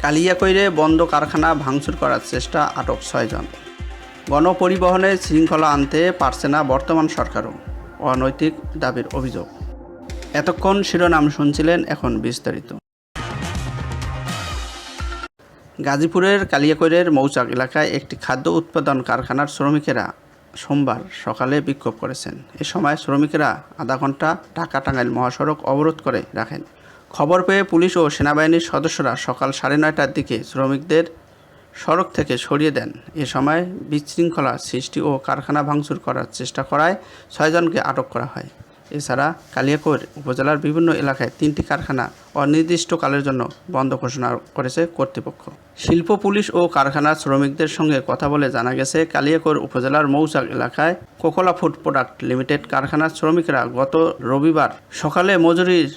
কালিয়াকৈরে বন্ধ কারখানা ভাঙচুর করার চেষ্টা, আটক 6 জন। গণপরিবহনে শৃঙ্খলা আনতে পারছে না বর্তমান সরকারও, অনৈতিক দাবির অভিযোগ। এতক্ষণ শিরোনাম শুনছিলেন, এখন বিস্তারিত। গাজীপুরের কালিয়াকৈরের মৌচাক এলাকায় একটি খাদ্য উৎপাদন কারখানার শ্রমিকেরা সোমবার সকালে বিক্ষোভ করেছেন। এ সময় শ্রমিকেরা আধা ঘন্টা ঢাকা-টাঙ্গাইল মহাসড়ক অবরোধ করে রাখেন। খবর পেয়ে পুলিশ ও সেনাবাহিনীর সদস্যরা সকাল 9:30টার দিকে শ্রমিকদের সড়ক থেকে সরিয়ে দেন। এ সময় বিশৃঙ্খলা সৃষ্টি ও কারখানা ভাঙচুর করার চেষ্টা করায় 6 জনকে আটক করা হয়। এছাড়া কালিয়াকৈর উপজেলার বিভিন্ন এলাকায় 3টি কারখানা অনির্দিষ্টকালের জন্য বন্ধ ঘোষণা করেছে কর্তৃপক্ষ। শিল্প পুলিশ ও কারখানার শ্রমিকদের সঙ্গে কথা বলে জানা গেছে, কালিয়াকৈর উপজেলার মৌচাক এলাকায় কোকোলা ফুড প্রোডাক্ট লিমিটেড কারখানার শ্রমিকরা গত রবিবার সকালে মজুরির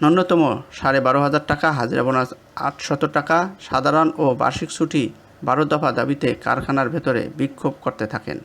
ন্যূনতম 12,500 টাকা, হাজিরা বোনাস 800 টাকা, সাধারণ ও বার্ষিক ছুটি 12 দফা দাবিতে কারখানার ভেতরে বিক্ষোভ করতে থাকেন।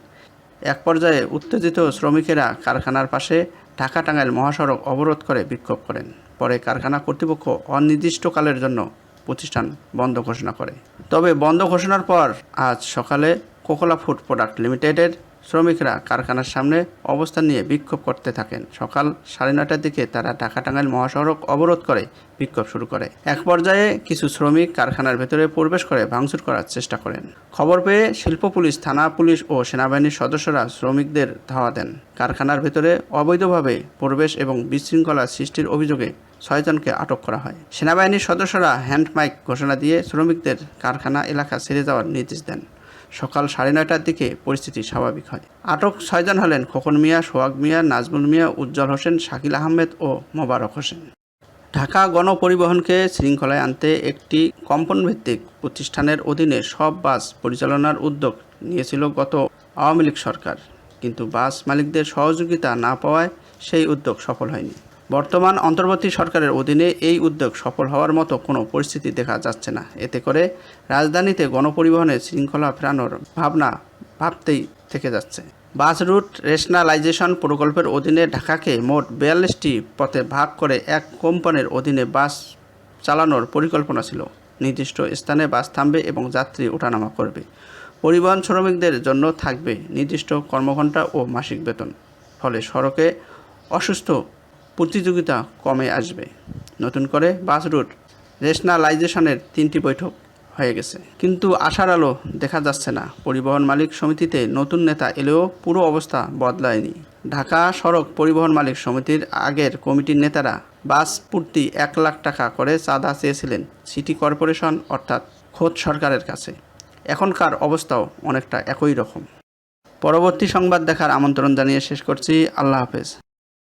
এক পর্যায়ে উত্তেজিত শ্রমিকেরা কারখানার পাশে ঢাকা-টাঙ্গাইল মহাসড়ক অবরোধ করে বিক্ষোভ করেন। পরে কারখানা কর্তৃপক্ষ অনির্দিষ্টকালের জন্য প্রতিষ্ঠান বন্ধ ঘোষণা করে। তবে বন্ধ ঘোষণার পর আজ সকালে কোকোলা ফুড প্রোডাক্ট লিমিটেডের শ্রমিকরা কারখানার সামনে অবস্থান নিয়ে বিক্ষোভ করতে থাকেন। সকাল 9:30টার দিকে তারা ঢাকা-টাঙ্গাইল মহাসড়ক অবরোধ করে বিক্ষোভ শুরু করে। এক পর্যায়ে কিছু শ্রমিক কারখানার ভেতরে প্রবেশ করে ভাঙচুর করার চেষ্টা করেন। খবর পেয়ে শিল্প পুলিশ, থানা পুলিশ ও সেনাবাহিনীর সদস্যরা শ্রমিকদের ধাওয়া দেন। কারখানার ভেতরে অবৈধভাবে প্রবেশ এবং বিশৃঙ্খলা সৃষ্টির অভিযোগে 6 জনকে আটক করা হয়। সেনাবাহিনীর সদস্যরা হ্যান্ড মাইক ঘোষণা দিয়ে শ্রমিকদের কারখানা এলাকা ছেড়ে যাওয়ার নির্দেশ দেন। সকাল 9:30টার দিকে পরিস্থিতি স্বাভাবিক হয়। আটক 6 জন হলেন খোকন মিয়া, সোহাগ মিয়া, নাজমুল মিয়া, উজ্জ্বল হোসেন, শাকিল আহমেদ ও মোবারক হোসেন। ঢাকা গণপরিবহনকে শৃঙ্খলায় আনতে একটি কোম্পানিভিত্তিক প্রতিষ্ঠানের অধীনে সব বাস পরিচালনার উদ্যোগ নিয়েছিল গত আওয়ামী লীগ সরকার, কিন্তু বাস মালিকদের সহযোগিতা না পাওয়ায় সেই উদ্যোগ সফল হয়নি। বর্তমান অন্তর্বর্তী সরকারের অধীনে এই উদ্যোগ সফল হওয়ার মতো কোনো পরিস্থিতি দেখা যাচ্ছে না। এতে করে রাজধানীতে গণপরিবহনের শৃঙ্খলা ফেরানোর ভাবতেই থেকে যাচ্ছে। বাস রুট রেশনালাইজেশন প্রকল্পের অধীনে ঢাকাকে মোট 42টি পথে ভাগ করে এক কোম্পানির অধীনে বাস চালানোর পরিকল্পনা ছিল। নির্দিষ্ট স্থানে বাস থামবে এবং যাত্রী ওঠানামা করবে। পরিবহন শ্রমিকদের জন্য থাকবে নির্দিষ্ট কর্মঘণ্টা ও মাসিক বেতন। ফলে সড়কে অসুস্থ প্রতিযোগিতা কমে আসবে। নতুন করে বাস রুট রেশনালাইজেশনের 3টি বৈঠক হয়ে গেছে, কিন্তু আশার আলো দেখা যাচ্ছে না। পরিবহন মালিক সমিতিতে নতুন নেতা এলেও পুরো অবস্থা বদলায়নি। ঢাকা সড়ক পরিবহন মালিক সমিতির আগের কমিটির নেতারা বাস প্রতি 1 লাখ টাকা করে চাঁদা চেয়েছিলেন সিটি কর্পোরেশন অর্থাৎ খোদ সরকারের কাছে। এখনকার অবস্থাও অনেকটা একই রকম। পরবর্তী সংবাদ দেখার আমন্ত্রণ জানিয়ে শেষ করছি। আল্লাহ হাফেজ।